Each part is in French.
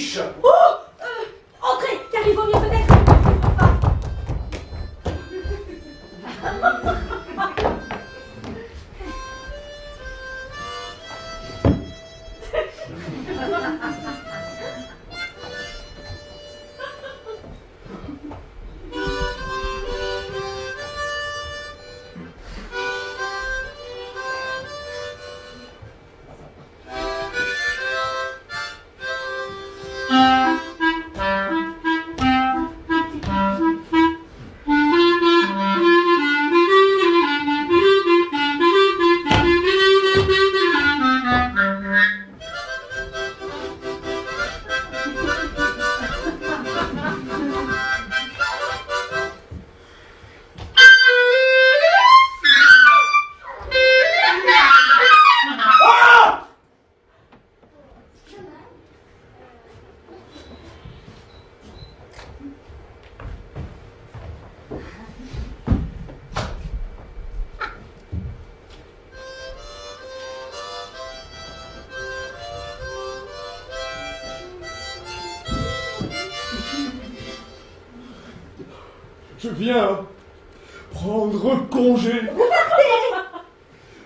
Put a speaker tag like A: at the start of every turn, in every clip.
A: riche.
B: Oh entrez, car il vaut mieux peut-être que je ne pas.
A: Je viens prendre congé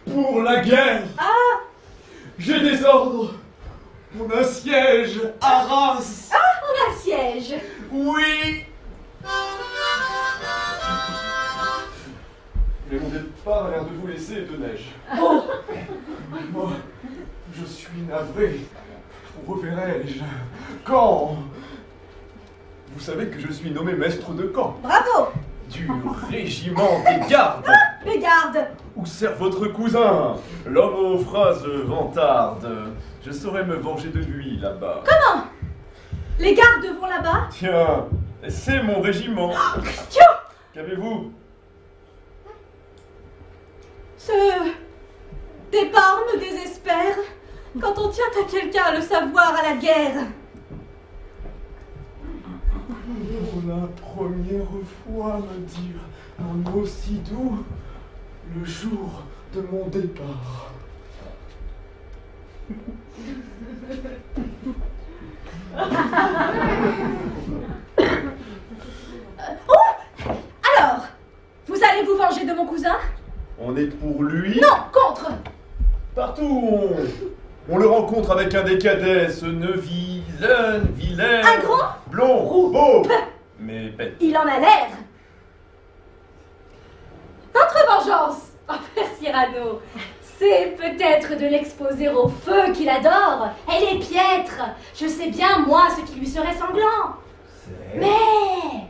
A: pour la guerre.
B: Ah,
A: J'ai des ordres. On assiège Arras.
B: on assiège.
A: Oui. Mais mon départ a l'air de vous laisser de neige.
B: Oh,
A: Moi, je suis navré. Où reverrai-je? Quand? Vous savez que je suis nommé maître de camp
B: bravo.
A: du régiment des gardes,
B: Les gardes.
A: où sert votre cousin, l'homme aux phrases vantardes. Je saurais me venger de lui là-bas.
B: Comment? Les gardes vont là-bas?
A: Tiens, c'est mon régiment.
B: Christian!
A: Qu'avez-vous?
B: Ce départ me désespère. Quand on tient à quelqu'un le savoir à la guerre.
A: Pour la première fois me dire un mot si doux le jour de mon départ.
B: Alors, vous allez vous venger de mon cousin?
A: On est pour lui.
B: Non, contre.
A: Partout on le rencontre avec un des cadets, ce vilain,
B: Un grand?
A: blond, beau, mais bête.
B: Il en a l'air. Votre vengeance, Père Cyrano, c'est peut-être de l'exposer au feu qu'il adore. Elle est piètre. Je sais bien, moi, ce qui lui serait sanglant. Mais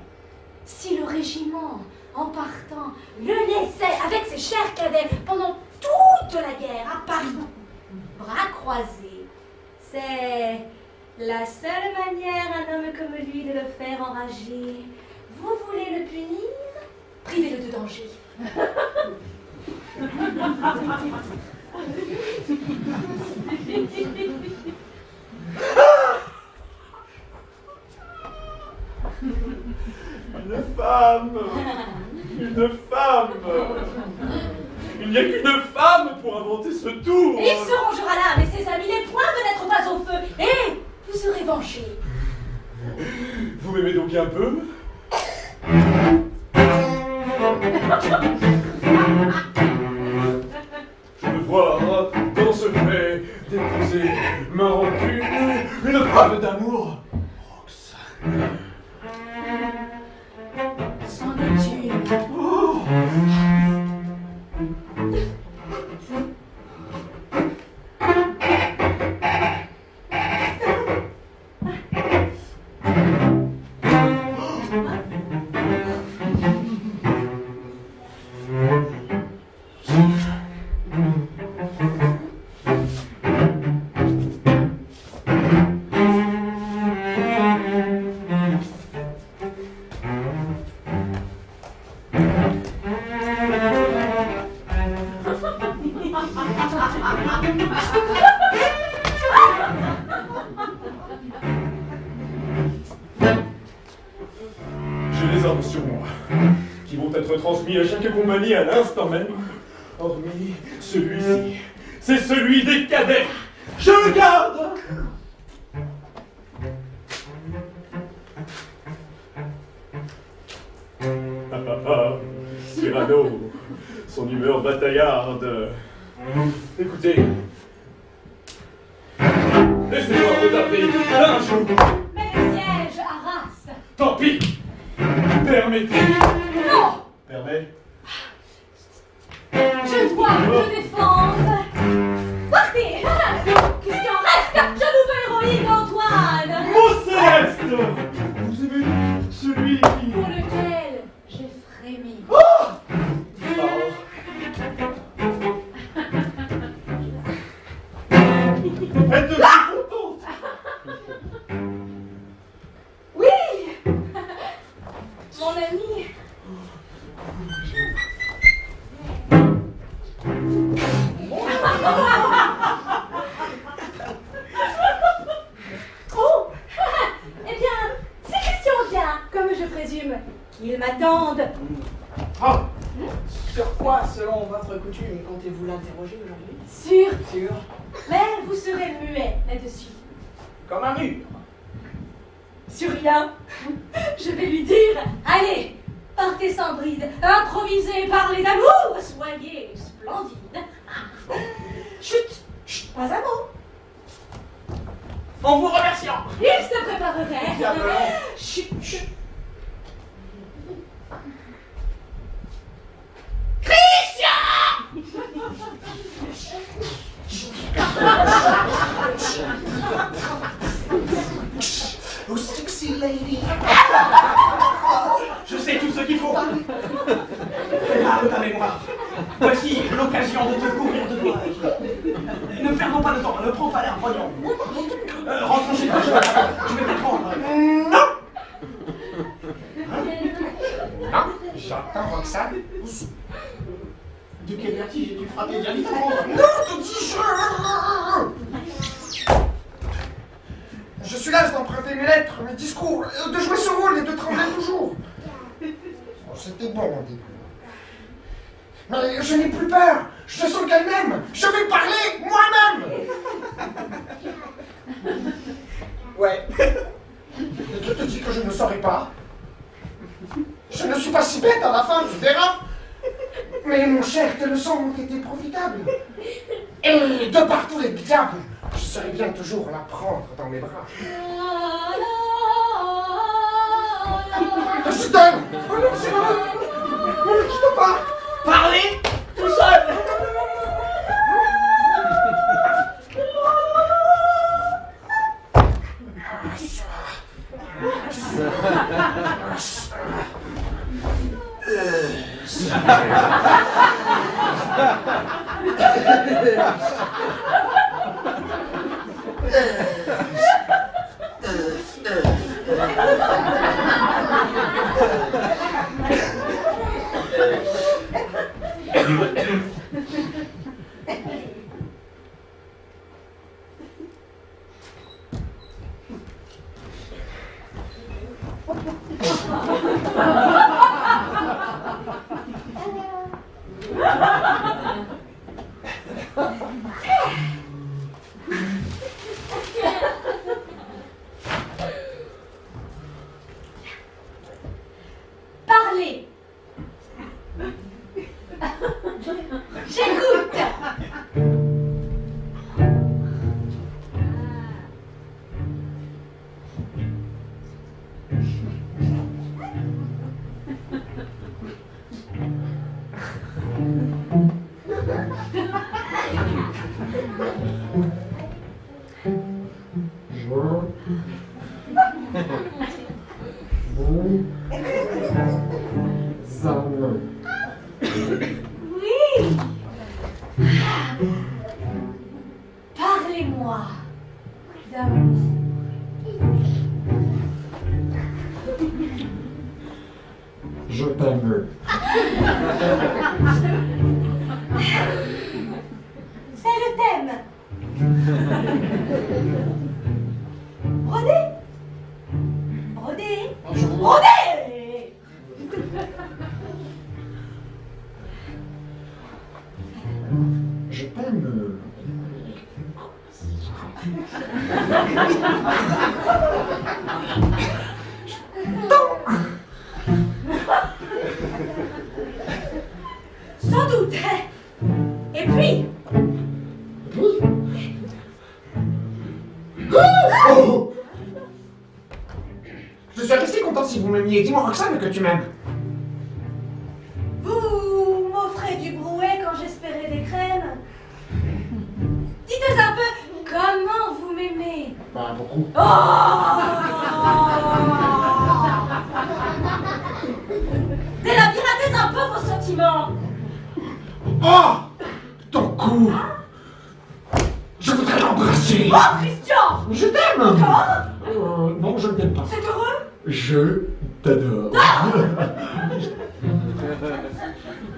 B: si le régiment, en partant, le laissait avec ses chers cadets pendant toute la guerre à Paris, bras croisés, c'est la seule manière un homme comme lui de le faire enrager. Vous voulez le punir? Privez-le de danger.
A: Une femme! Une femme! Il n'y a qu'une femme pour inventer ce tour!
B: Et il se rangera là, mais ses amis, les poings de n'être pas au feu, et vous serez vengés.
A: Vous m'aimez donc un peu? Je veux voir dans ce fait déposer ma rancune, une preuve d'amour. Roxane.
B: C'en est une.
A: Oh. J'ai des ordres sur moi, qui vont être transmis à chaque compagnie à l'instant même, hormis celui-ci. C'est celui des cadets. Je le garde. Cyrano, son humeur bataillarde. Écoutez, laissez-moi retarder un jour.
B: Mais le siège Arras.
A: Tant pis. Permettez.
B: Non.
A: Permets.
B: Je dois me défendre. Partez. Christian, reste. Je vous veux héroïque, Antoine.
A: Mon Céleste. Vous aimez celui qui...
B: Pour lequel j'ai frémi.
A: Oh. Êtes-vous contente?
B: Oui. Mon ami. Oh. Eh bien, si Christian vient, comme je présume, qu'il m'attende.
C: Oh. Sur quoi, selon votre coutume, comptez-vous l'interroger aujourd'hui?
B: Sûr. Mais vous serez muet là-dessus.
C: Comme un mur.
B: Sur rien. Je vais lui dire, allez, partez sans bride, improvisez, parlez d'amour, soyez splendide. Chut, chut, pas un mot.
C: En vous remerciant.
B: Il se préparerait.
C: Diablement.
B: Chut, chut.
C: Oh, sexy lady. Je sais tout ce qu'il faut. Prépare ta mémoire. Voici l'occasion de te couvrir de doigts. Ne perdons pas de temps, ne prends pas l'air voyant. Rentrons chez toi, je vais t'apprendre. Non. Non, j'entends Roxane. De quel vertige es-tu frappé? Viens vite apprendre. Non, te dis-je.
D: Je suis las d'emprunter mes lettres, mes discours, de jouer ce rôle et de trembler toujours. Bon, c'était bon au début. Mais je n'ai plus peur. Je sens qu'elle m'aime. Je vais parler moi-même.
C: Ouais.
D: Et qui te dit que je ne saurais pas? Je ne suis pas si bête à la fin, tu verras. Mais mon cher, tes leçons ont été profitables. Et de par tous les diables, je serai bien toujours la prendre dans mes bras. Stan! Oh non, c'est vrai! Ne me quitte pas!
C: Parlez tout seul.
B: Parlez. J'écoute. Oui. Parlez-moi d'amour.
D: Je t'aime.
B: C'est le thème. Brodé. Brodé. Brodé.
D: Je t'aime. vous m'aimiez. Dis-moi, Roxane, que tu m'aimes.
B: Vous m'offrez du brouet quand j'espérais des crèmes. Dites un peu comment vous m'aimez.
D: Bah, beaucoup.
B: Délabiratez un peu vos sentiments.
D: Oh! Ton cou! Je voudrais l'embrasser!
B: Oh, Christian!
D: Je t'aime!
B: Encore?
D: Non, je ne t'aime pas.
B: C'est heureux?
D: Je t'adore.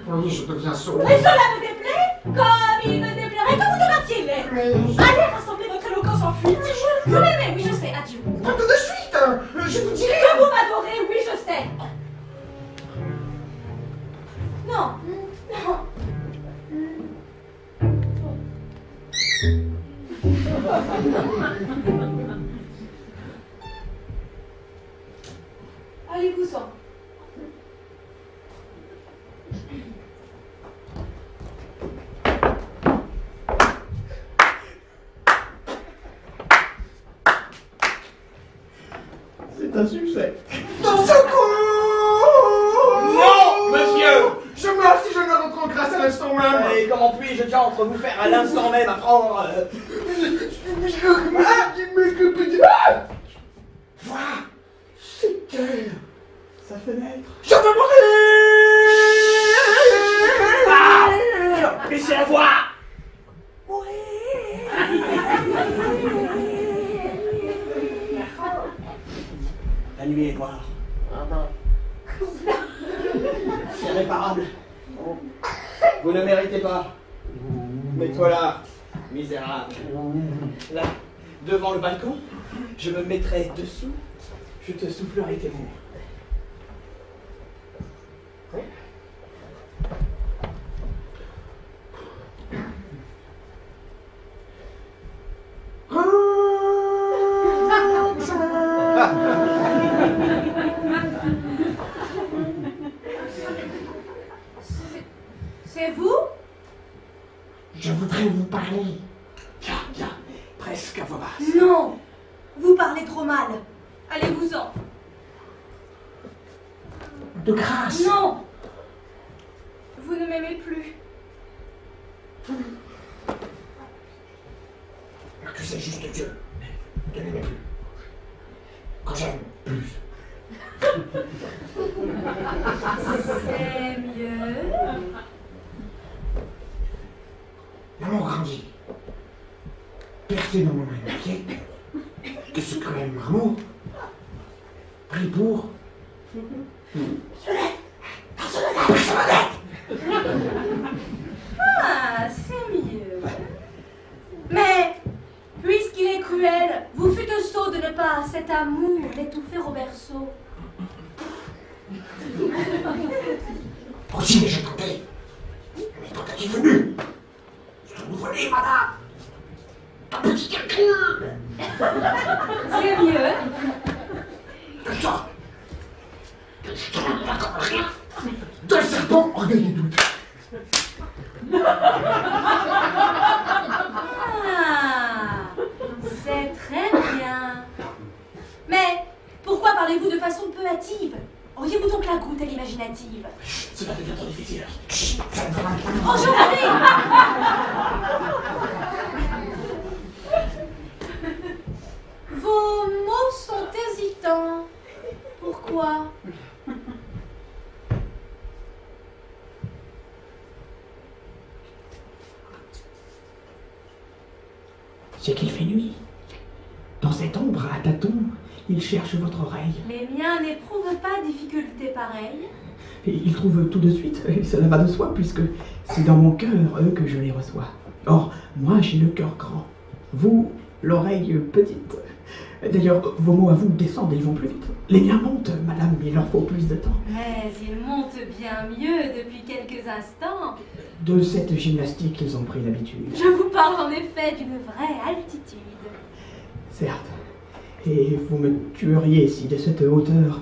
D: Oui, je deviens sourd.
B: Et cela me déplaît comme il me déplairait que vous devinssiez laid. Allez rassembler votre éloquence en fuite. Vous m'aimez, oui, je sais, adieu.
D: Pas tout de suite! Je vous dirai...
B: Que vous m'adorez, oui, je sais. Non, non. Allez-vous-en.
D: C'est un succès.
C: Dans ce coup! Non, monsieur!
D: Je meurs si je ne rentre en grâce à l'instant même.
C: Et comment puis-je déjà entre vous faire à l'instant même apprendre
D: Voilà! C'est elle!
C: sa fenêtre?
D: Je veux mourir!
C: Ah! Laissez-la voir! La nuit est noire. C'est irréparable. Vous ne méritez pas. Mais toi là, misérable. Là, devant le balcon, je me mettrai dessous, je te soufflerai tes mots.
B: C'est vous?
D: Je voudrais vous parler.
C: Bien, bien, presque à voix basse.
B: Non, vous parlez trop mal. Allez-vous-en.
D: De grâce.
B: Non, vous ne m'aimez plus.
D: Que c'est juste Dieu. Ne l'aimez plus. Quand j'aime plus.
B: C'est mieux.
D: L'amour grandit. Percé dans mon amitié. Que ce cruel marmot. Pris pour.
B: Ah, c'est mieux. Mais, puisqu'il est cruel, vous fûtes sot de ne pas, cet amour, l'étouffer au berceau.
D: Aussi, j'ai tenté. Mais quand t'es venu, je vous volais, madame. Ta petite calcul.
B: C'est mieux.
D: De ça. Je te rends pas comme rien. Deux serpents, orgueil et doute.
B: Ah, c'est très bien. Mais, pourquoi parlez-vous de façon peu hâtive? Auriez-vous donc la goutte à l'imaginative?
C: Cela devient trop difficile.
B: Aujourd'hui! Vos mots sont hésitants. Pourquoi?
C: C'est qu'il fait nuit. Dans cette ombre à tâtons, il cherche votre oreille.
B: Les miens n'éprouvent pas difficulté pareille.
C: Et il trouve tout de suite, et cela va de soi, puisque c'est dans mon cœur, eux, que je les reçois. Or, moi, j'ai le cœur grand. Vous, l'oreille petite. D'ailleurs, vos mots à vous descendent et ils vont plus vite. Les miens montent, madame, mais il leur faut plus de temps.
B: Mais ils montent bien mieux depuis quelques instants.
C: De cette gymnastique, ils ont pris l'habitude.
B: Je vous parle en effet d'une vraie altitude.
C: Certes. Et vous me tueriez si, de cette hauteur,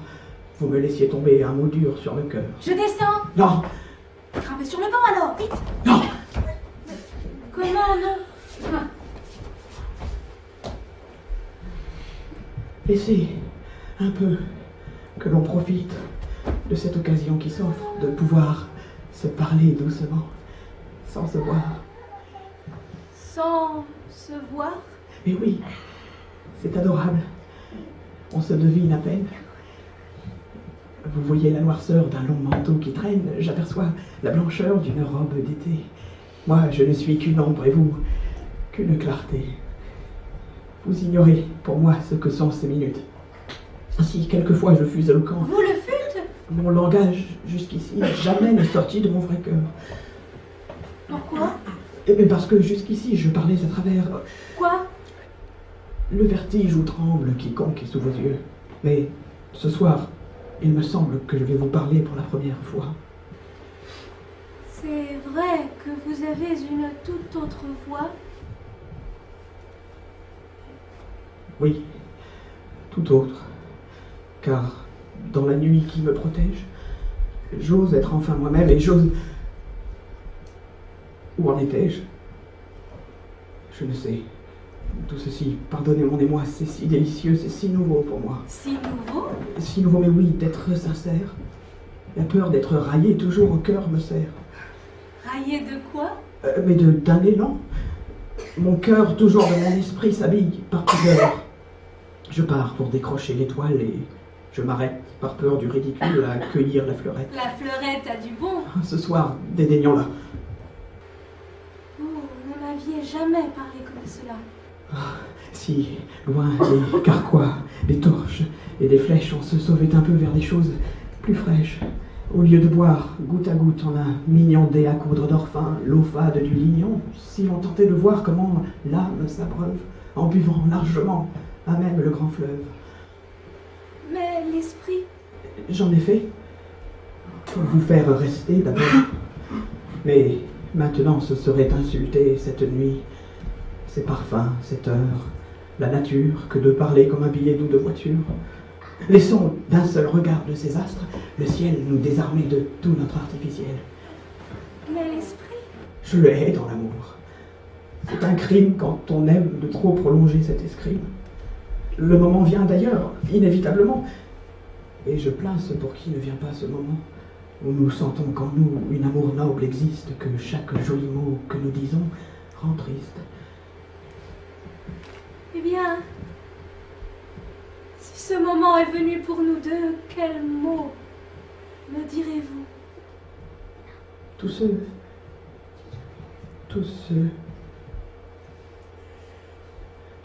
C: vous me laissiez tomber un mot dur sur le cœur.
B: Je descends.
C: Non.
B: Grimpez sur le banc alors, vite.
C: Non.
B: Comment non?
C: Laissez un peu que l'on profite de cette occasion qui s'offre, de pouvoir se parler doucement, sans se voir.
B: Sans se voir?
C: Mais oui, c'est adorable. On se devine à peine. Vous voyez la noirceur d'un long manteau qui traîne, j'aperçois la blancheur d'une robe d'été. Moi, je ne suis qu'une ombre et vous, qu'une clarté. Vous ignorez, pour moi, ce que sont ces minutes. Si quelquefois je fus éloquent,
B: Vous le fûtes?
C: mon langage, jusqu'ici, jamais n'est sorti de mon vrai cœur.
B: Pourquoi?
C: Eh bien parce que jusqu'ici, je parlais à travers
B: Quoi?
C: le vertige où tremble quiconque est sous vos yeux. Mais ce soir, il me semble que je vais vous parler pour la première fois.
B: C'est vrai que vous avez une toute autre voix?
C: Oui, tout autre. Car dans la nuit qui me protège, j'ose être enfin moi-même et j'ose... Où en étais-je? Je ne sais. Tout ceci, pardonnez mon émoi, c'est si délicieux, c'est si nouveau pour moi.
B: Si nouveau?
C: Si nouveau, mais oui, d'être sincère. La peur d'être raillé toujours au cœur me serre.
B: Raillé de quoi?
C: Mais d'un élan. Mon cœur, toujours de mon esprit, s'habille par pudeur. Je pars pour décrocher l'étoile et je m'arrête par peur du ridicule à cueillir la fleurette.
B: La fleurette a du bon.
C: Ce soir, dédaignons-la.
B: Vous ne m'aviez jamais parlé comme cela.
C: Si, loin, les carquois, les torches et les flèches, on se sauvait un peu vers des choses plus fraîches. Au lieu de boire, goutte à goutte, en un mignon dé à coudre d'or fin, l'eau fade du lignon, si l'on tentait de voir comment l'âme s'abreuve, en buvant largement, à même le grand fleuve.
B: Mais l'esprit?
C: J'en ai fait. Pour vous faire rester d'abord. Mais maintenant ce serait insulter cette nuit, ces parfums, cette heure, la nature, que de parler comme un billet doux de voiture. Laissons d'un seul regard de ces astres le ciel nous désarmer de tout notre artificiel.
B: Mais l'esprit?
C: Je le hais dans l'amour. C'est un crime quand on aime de trop prolonger cet escrime. Le moment vient d'ailleurs, inévitablement. Et je plains ceux pour qui ne vient pas ce moment, où nous sentons qu'en nous une amour noble existe, que chaque joli mot que nous disons rend triste.
B: Eh bien, si ce moment est venu pour nous deux, quel mot me direz-vous?
C: Tous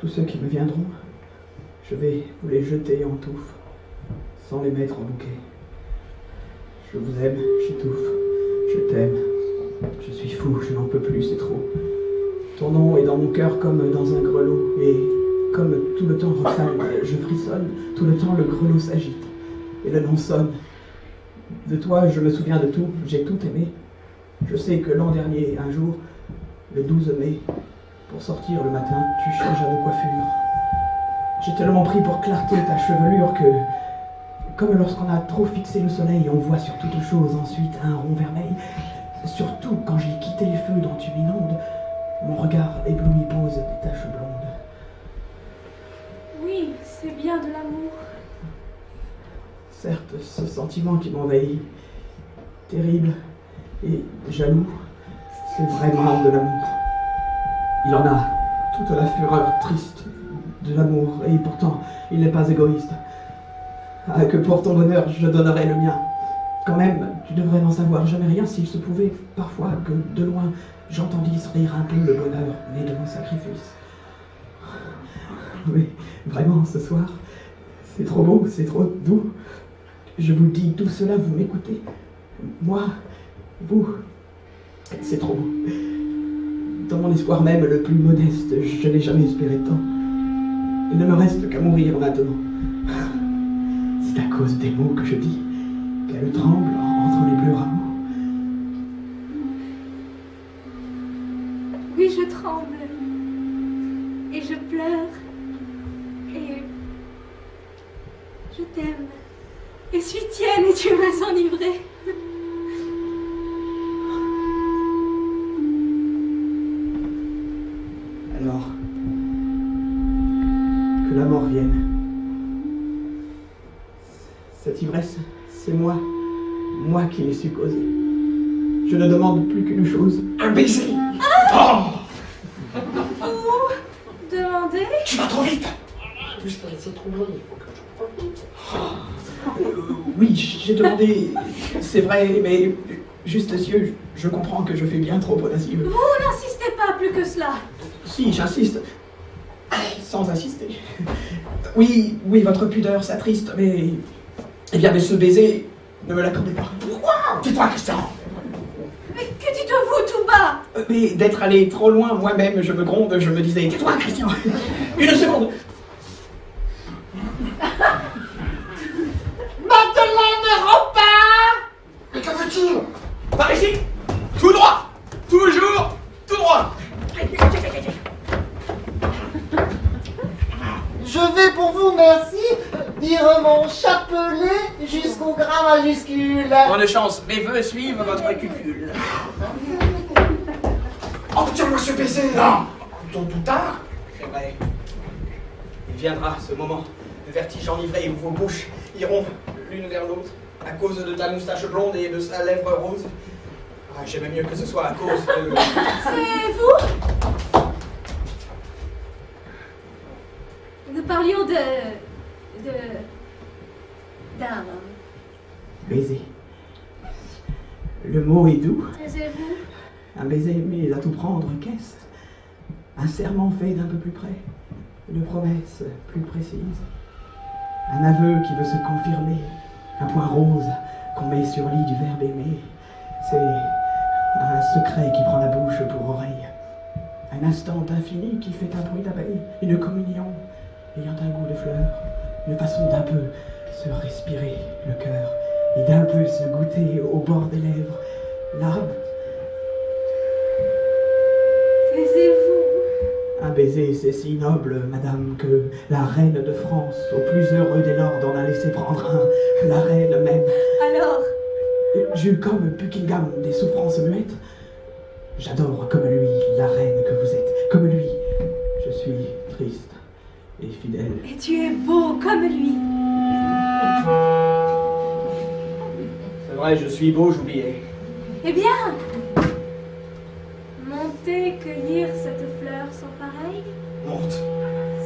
C: ceux qui me viendront, je vais vous les jeter en touffe, sans les mettre en bouquet. Je vous aime, j'étouffe, je t'aime, je suis fou, je n'en peux plus, c'est trop. Ton nom est dans mon cœur comme dans un grelot, et comme tout le temps refraine, je frissonne, tout le temps le grelot s'agite, et le nom sonne. De toi, je me souviens de tout, j'ai tout aimé. Je sais que l'an dernier, un jour, le 12 mai, pour sortir le matin, tu changeas de coiffure. J'ai tellement pris pour clarté ta chevelure que, comme lorsqu'on a trop fixé le soleil, on voit sur toute chose ensuite un rond vermeil. Surtout quand j'ai quitté les feux dont tu m'inondes, mon regard ébloui pose des taches blondes.
B: Oui, c'est bien de l'amour.
C: Certes, ce sentiment qui m'envahit, terrible et jaloux, c'est vraiment de l'amour. Il en a toute la fureur triste de l'amour, et pourtant, il n'est pas égoïste. Ah, que pour ton bonheur, je donnerais le mien. Quand même, tu devrais n'en savoir jamais rien s'il se pouvait, parfois, que de loin, j'entendisse rire un peu le bonheur né de mon sacrifice. Oui, vraiment, ce soir, c'est trop beau, c'est trop doux. Je vous dis tout cela, vous m'écoutez. Moi, vous, c'est trop beau. Dans mon espoir même le plus modeste, je n'ai jamais espéré tant. Il ne me reste qu'à mourir maintenant. C'est à cause des mots que je dis qu'elle tremble entre les bleus rameaux.
B: Oui, je tremble. Et je pleure. Et je t'aime. Et suis tienne et tu m'as enivrée.
C: Alors, que la mort vienne. Cette ivresse, c'est moi qui l'ai su causer. Je ne demande plus qu'une chose.
D: Un baiser.
B: Vous demandez?
D: Tu vas trop vite. En plus, c'est trop long, il faut que je profite.
C: Oui, j'ai demandé, c'est vrai, mais juste cieux, je comprends que je fais bien trop audacieux.
B: Vous n'insistez pas plus que cela.
C: Si, j'insiste. Sans insister. Oui, votre pudeur s'attriste, mais... Eh bien, mais ce baiser, ne me l'accordez pas.
D: Pourquoi? Tais-toi, Christian.
B: Mais que dites-vous tout bas?
C: Mais d'être allé trop loin, moi-même, je me gronde, je me disais, tais-toi, Christian. Une seconde.
D: Madeleine repart. Mais que veux-tu?
C: Par ici. Tout droit. Toujours tout droit.
E: Je vais pour vous, merci, dire mon chapelet jusqu'au gras majuscule.
C: Bonne chance, mes voeux suivent votre cupule.
D: Obtiens-moi ce baiser. Non. Tôt ou tard.
C: C'est vrai. Il viendra ce moment, le vertige enivré où vos bouches iront l'une vers l'autre, à cause de ta moustache blonde et de sa lèvre rose. Ah, j'aimais mieux que ce soit à cause de...
B: C'est vous? Nous parlions d'un
C: Baiser. Le mot est doux.
B: Taisez-vous.
C: Un baiser, mais à tout prendre, qu'est-ce? Un serment fait d'un peu plus près. Une promesse plus précise. Un aveu qui veut se confirmer. Un point rose qu'on met sur lit du verbe aimer. C'est un secret qui prend la bouche pour oreille. Un instant infini qui fait un bruit d'abeille. Une communion ayant un goût de fleurs. Une façon d'un peu se respirer le cœur. Et d'un peu se goûter au bord des lèvres. L'âme.
B: Taisez-vous.
C: Un baiser, c'est si noble, madame, que la reine de France, au plus heureux des lords, en a laissé prendre un, la reine même.
B: Alors?
C: J'eus comme Buckingham des souffrances muettes. J'adore comme lui la reine que vous êtes. Comme lui, je suis triste et fidèle.
B: Et tu es beau comme lui.
C: C'est vrai, je suis beau, j'oubliais.
B: Eh bien, montez cueillir cette fleur sans pareil.
C: Monte,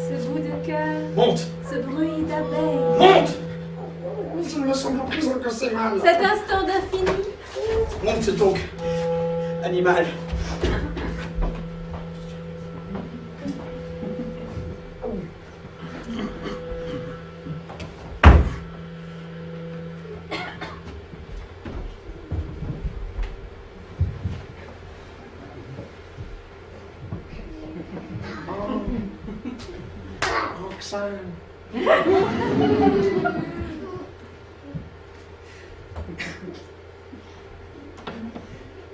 B: Ce bout de cœur,
C: monte,
B: ce bruit d'abeille,
C: monte,
D: Mais il me semble en prison que c'est mal.
B: cet instant d'infini.
C: monte donc, animal.
D: Roxane.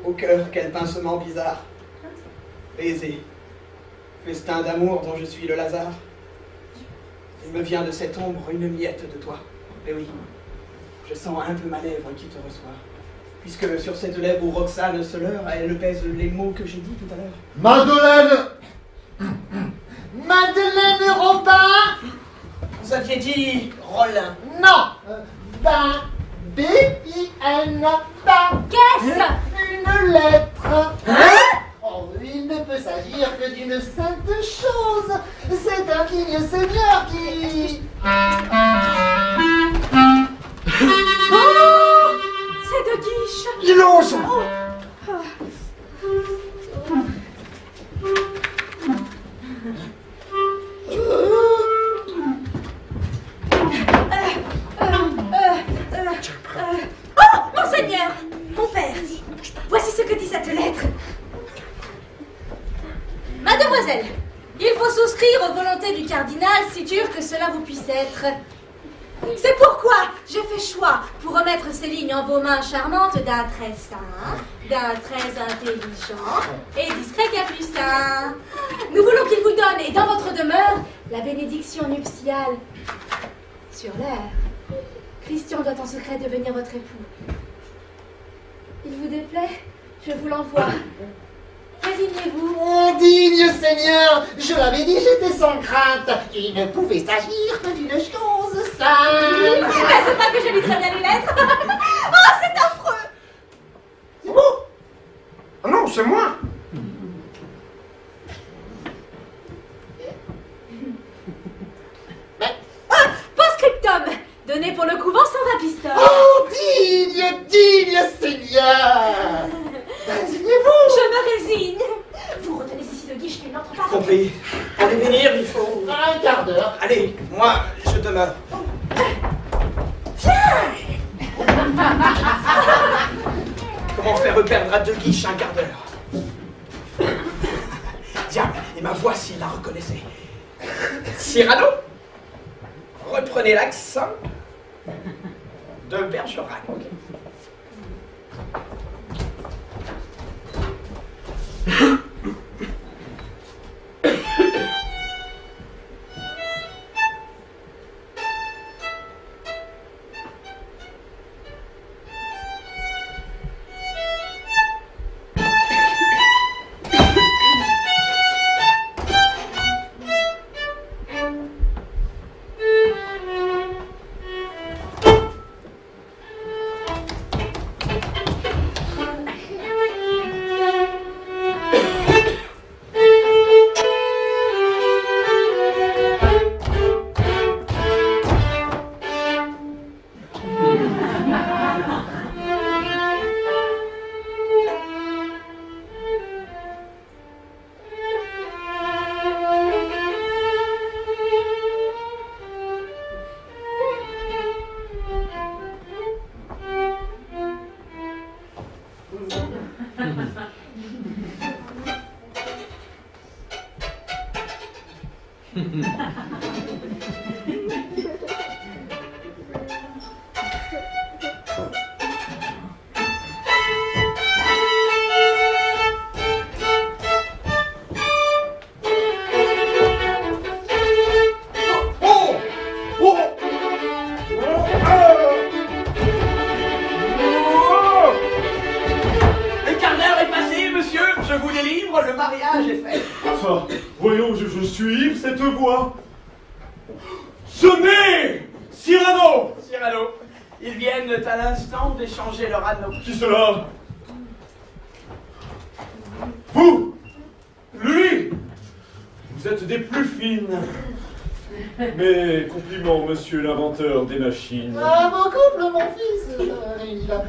C: Au cœur, quel pincement bizarre. Baiser, festin d'amour dont je suis le Lazare. Il me vient de cette ombre une miette de toi. Eh oui, je sens un peu ma lèvre qui te reçoit. Puisque sur cette lèvre où Roxane se leurre, elle pèse les mots que j'ai dit tout à l'heure.
E: Madeleine. Madeleine Robin.
C: Vous aviez dit Rollin.
E: Non. Ben. B-I-N. Ben.
B: Qu'est-ce?
E: Une lettre. Oh, il ne peut s'agir que d'une sainte chose. C'est un digne seigneur qui...
B: Oh, c'est de Guiche.
D: Il ose.
B: Oh, monseigneur, mon père, voici ce que dit cette lettre. Mademoiselle, il faut souscrire aux volontés du cardinal si dur que cela vous puisse être. C'est pourquoi j'ai fait choix, pour remettre ces lignes en vos mains charmantes, d'un très saint, d'un très intelligent et discret capucin. Nous voulons qu'il vous donne, et dans votre demeure, la bénédiction nuptiale. Sur l'air, Christian doit en secret devenir votre époux. Il vous déplaît? Je vous l'envoie. Résignez-vous.
E: Mon digne seigneur, je l'avais dit, j'étais sans crainte. Il ne pouvait s'agir que d'une chose simple.
B: Mais c'est pas que je lis très bien les lettres. Oh, c'est affreux.
D: C'est vous? Ah non, c'est moi.
B: Post-scriptum. Donné pour le couvent sans vapistole.
E: Oh, digne seigneur. Résignez-vous.
B: Je me résigne. Vous retenez ici le guiche qui n'entre pas.
C: Compris. Pour les venir, il faut...
E: Un quart d'heure.
C: Allez, moi, je demeure. Comment faire perdre à deux guiches un quart d'heure? Diable, et ma voix s'il la reconnaissait. Cyrano, reprenez l'accent de Bergerac. D'échanger leur anneau.
A: Qui cela? Vous? Lui? Vous êtes des plus fines. Mes compliments, monsieur l'inventeur des machines.
E: Ah, mon couple, mon fils, réunis là.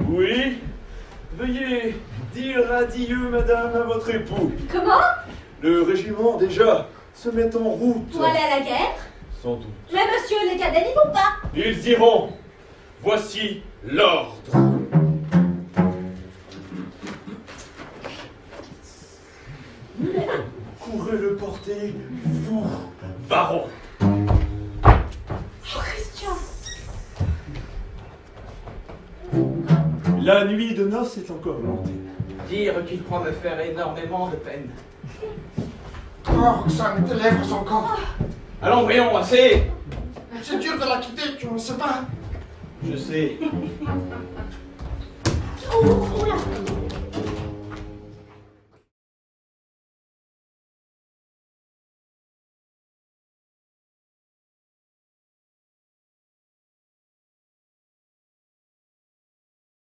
A: Oui? Veuillez dire adieu, madame, à votre époux.
B: Comment?
A: Le régiment, déjà, se met en route.
B: Pour aller à la guerre?
A: Sans doute.
B: Mais monsieur, les cadets n'y vont pas.
A: Ils iront. Voici l'ordre. Courez le porter, vous, baron.
B: Oh, Christian.
A: La nuit de noces est encore lointaine.
C: Dire qu'il croit me faire énormément de peine.
D: Oh, Roxane, tes lèvres sont encore.
C: Allons, voyons, assez.
D: C'est dur de la quitter, tu ne sais pas.
C: Je sais.
D: Oh, oh là.